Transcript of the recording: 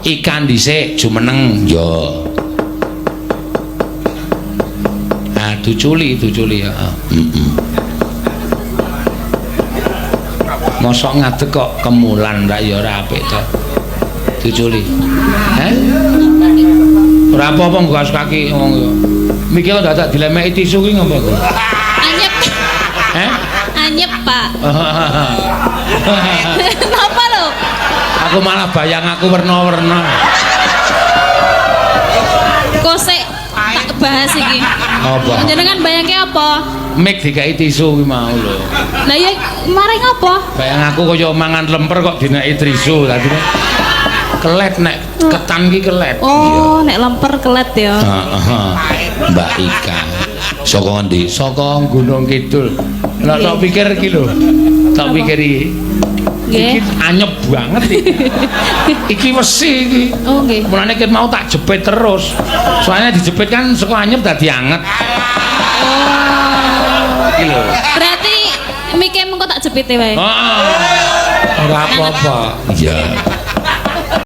Ikan dhisik jumeneng yo. Ah, duculi ya. Mosok ngadeg kok kemulan ndak ya ora apik to. Duculi. Heh? Ora apa-apa nggo kaki ngomong yo. Mikir dadak dilemeki tisu ki ngopo to? Anyep. Heh? Anyep, Pak. Napa lho? Aku malah bayang aku werna-werna. Kosek tak bahas iki. Apa? Jenengan bayangke apa? Mik dikai tisu ki mau lho. Lah ya maring apa? Bayang aku kaya mangan lemper kok dineki tisu tadi. Kelet nek ketan ki kelet. Oh, nek lemper kelet ya. Heeh. Mbak Ika. Saka ngendi? Saka Gunung Kidul. Lah tak pikir iki lho. Tak pikir iki. Iki anyep banget iki. Iki wesi iki. Oh, nggih. Mulane ket mau tak jepit terus. Soalnya dijepit kan saka anyep dadi anget. Oh. Iki lho. Berarti mike mengko tak jepite wae. Heeh. Ora apa-apa. Iya.